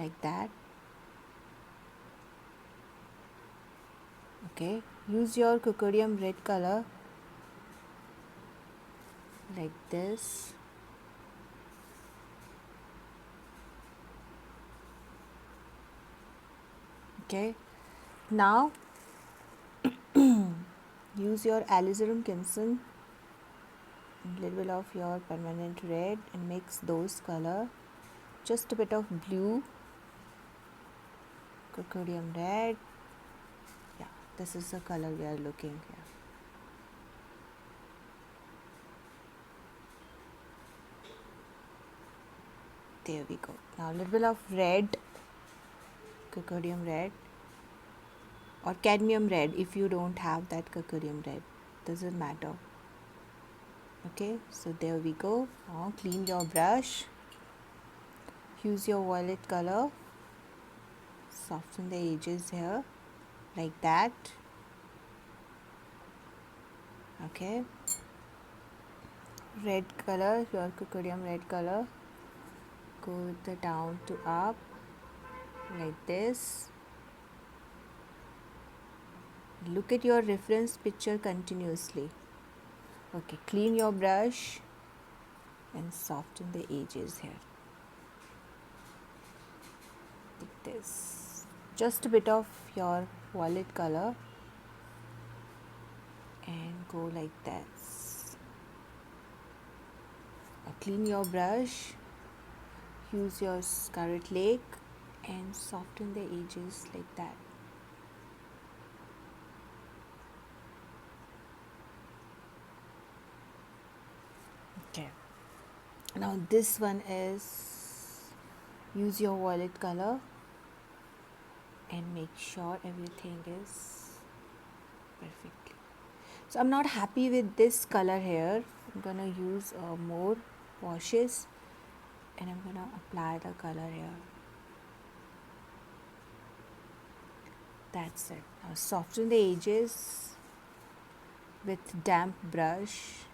like that. Okay, use your cocodium red color like this. Okay, now use your alizarin crimson, a little bit of your permanent red, and mix those color. Just a bit of blue, cocodium red. Yeah, this is the color we are looking here. There we go. Now a little bit of red, cocodium red, or cadmium red if you don't have that cocodium red, doesn't matter. Okay, so there we go. Now clean your brush, use your violet color, soften the edges here like that. Okay, red color, your cocodium red color, go with the down to up like this. Look at your reference picture continuously. Okay, clean your brush and soften the edges here like this. Just a bit of your violet color and go like that. Now clean your brush, use your scarlet lake and soften the edges like that. Okay, now this one is, use your violet color and make sure everything is perfectly. So I'm not happy with this color here. I'm gonna use more washes and I'm gonna apply the color here. That's it. Now soften the edges with damp brush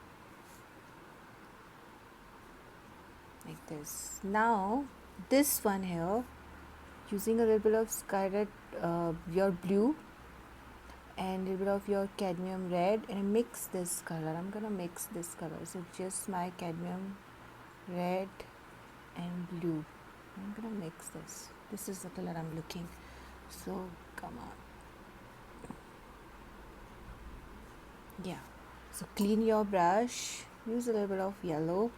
like this. Now this one here, using a little bit of scarlet, your blue and a little bit of your cadmium red, and mix this color. I'm gonna mix this color. So just my cadmium red and blue. I'm gonna mix this. This is the color I'm looking. So come on. Yeah. So clean your brush. Use a little bit of yellow.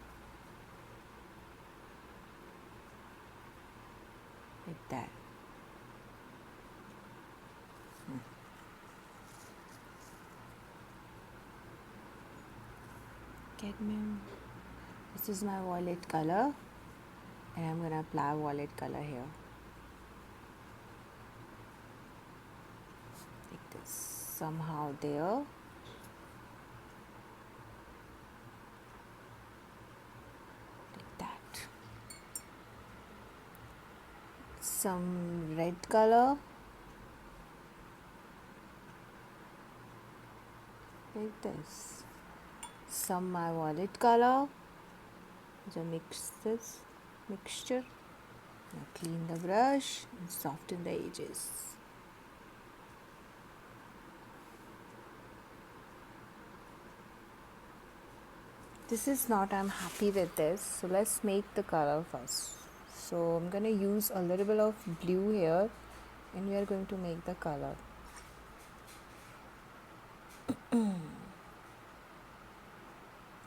Like that. Cadmium. This is my violet color. And I'm gonna apply violet color here. Like this. Somehow there. Some red color like this, some my violet color. So mix this mixture. Now clean the brush and soften the edges. This is not, I'm happy with this, so let's make the color first. So I'm going to use a little bit of blue here and we are going to make the color.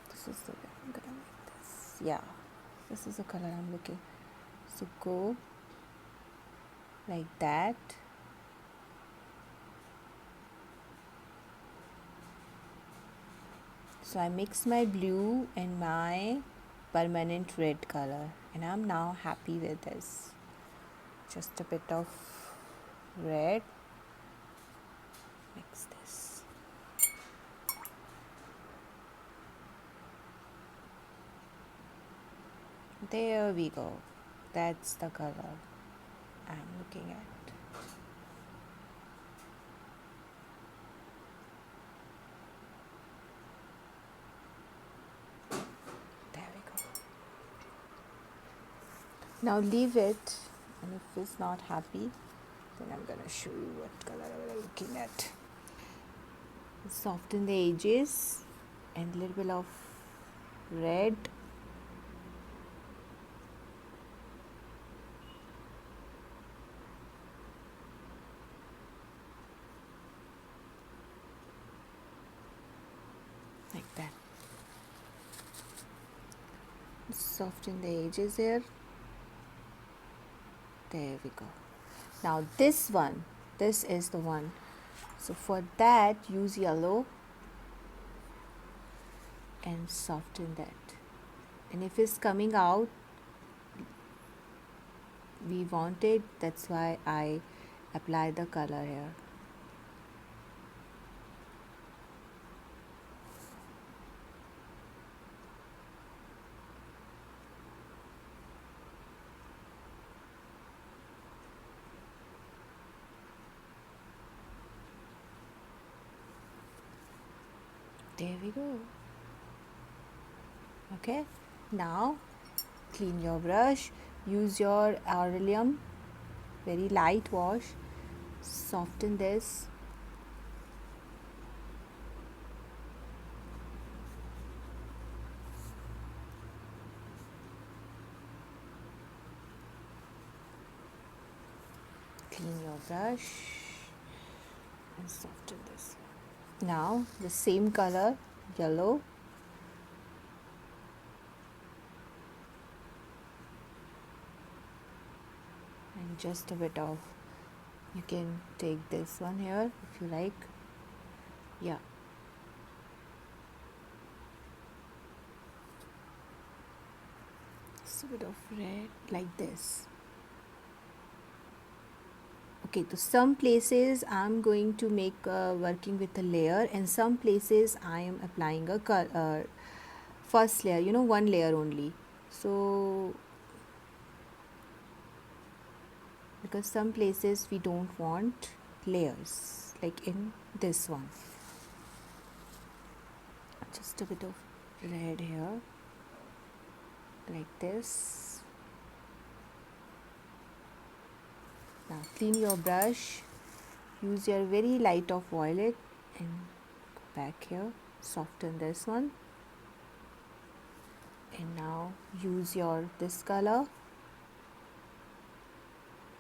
This is the way I'm going to make this. Yeah, this is the color I'm looking. So go like that. So I mix my blue and my permanent red color and I'm now happy with this. Just a bit of red, mix this. There we go. That's the color I'm looking at. There we go. Now leave it and if it's not happy, then I'm gonna show you what color I'm looking at. Soften the edges and a little bit of red. Like that. Soften the edges here. There we go. Now this one, this is the one. So for that, use yellow and soften that. And if it's coming out, we want it, that's why I apply the color here. There we go. Okay, now clean your brush, use your Aureolum, very light wash, soften this. Clean your brush and soften this. Now the same color, yellow, and just a bit of, you can take this one here if you like. Yeah, just a bit of red like this. Okay, so some places I'm going to make working with a layer, and some places I am applying a first layer, you know, one layer only. So because some places we don't want layers, like in this one. Just a bit of red here, like this. Now clean your brush, use your very light of violet and go back here, soften this one, and now use your this color,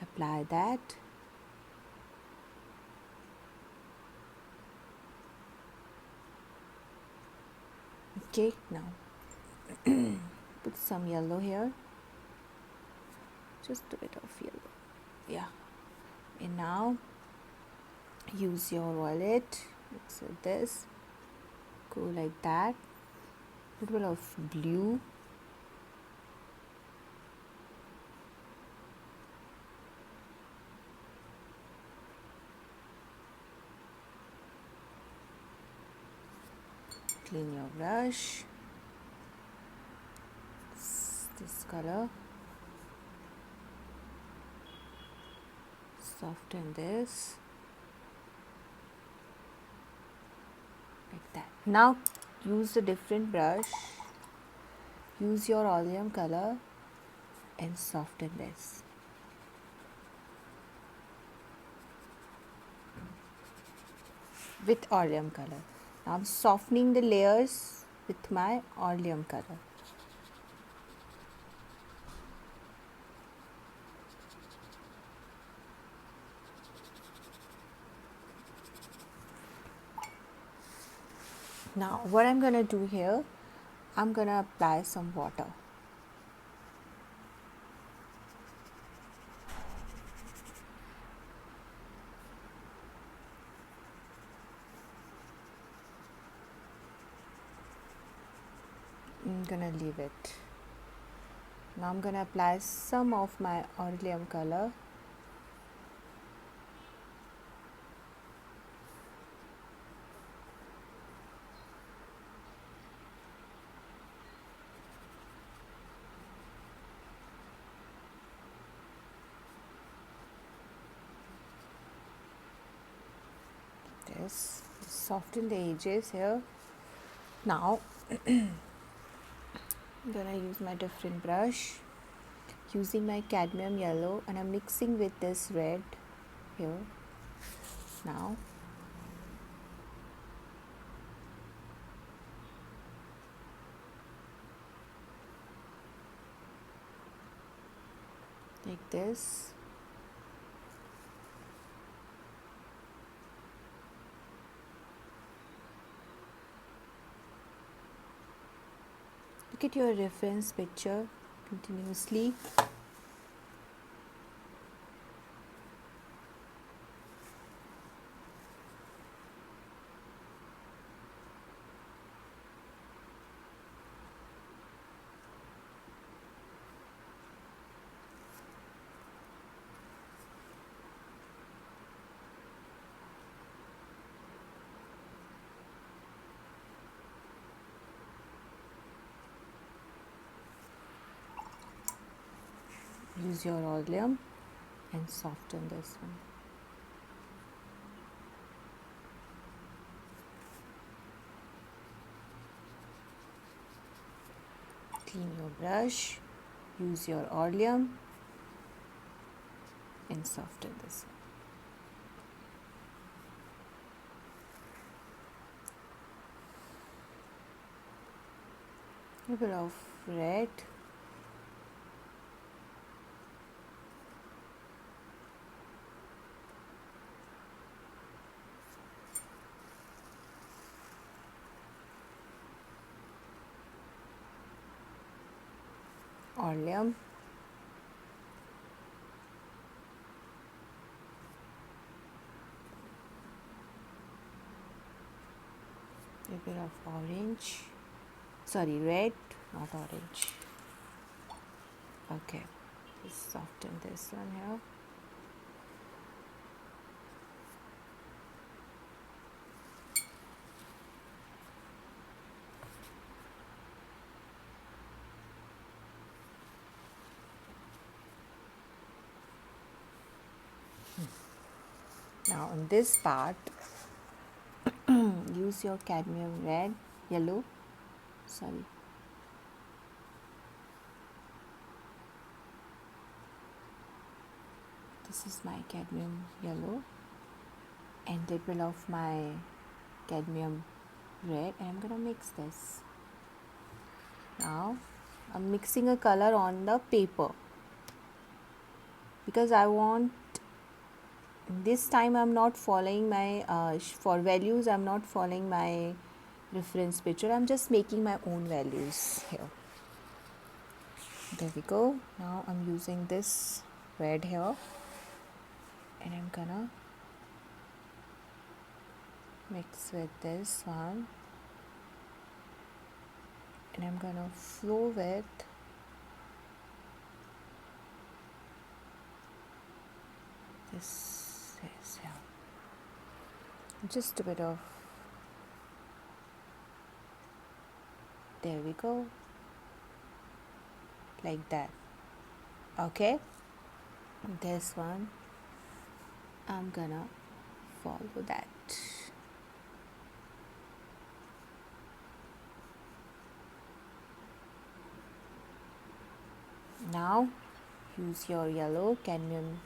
apply that. Okay, now put some yellow here, just a bit of yellow, yeah. And now use your violet, so this, go like that, a little bit of blue, clean your brush, this color, soften this, like that. Now use a different brush, use your oleum color and soften this. With oleum color. Now I'm softening the layers with my oleum color. Now what I'm gonna do here, I'm gonna apply some water. I'm gonna leave it. Now I'm gonna apply some of my oleum color. This, soften the edges here. Now I'm gonna use my different brush. using my cadmium yellow, and I'm mixing with this red here now. Like this. Look at your reference picture continuously. Use your oleum and soften this one. Clean your brush, use your oleum and soften this one. A bit of red. Oleum. A bit of orange. Sorry, red, not orange. Okay, just soften this one here. Now on this part, use your cadmium red, yellow, sorry. This is my cadmium yellow and a little of my cadmium red, and I'm gonna mix this. Now I'm mixing a color on the paper because I want, this time I'm not following my for values, I'm not following my reference picture, I'm just making my own values here. There we go. Now I'm using this red here and I'm gonna mix with this one and I'm gonna flow with this here. Just a bit of, there we go, like that. Okay, this one I'm gonna follow that. Now use your yellow, cadmium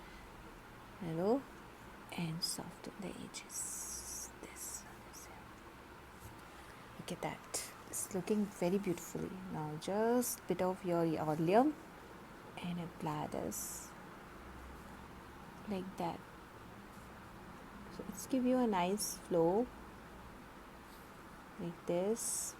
yellow, and soften the edges. This one is here. Look at that. It's looking very beautifully. Now just bit of your oleum and apply this like that. So it's give you a nice flow like this.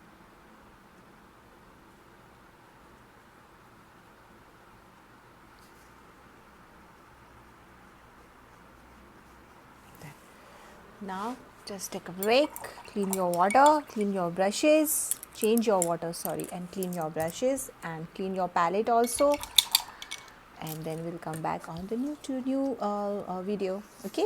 Now just take a break, clean your water, clean your brushes, change your water, sorry, and clean your brushes and clean your palette also, and then we'll come back on the new video. Okay.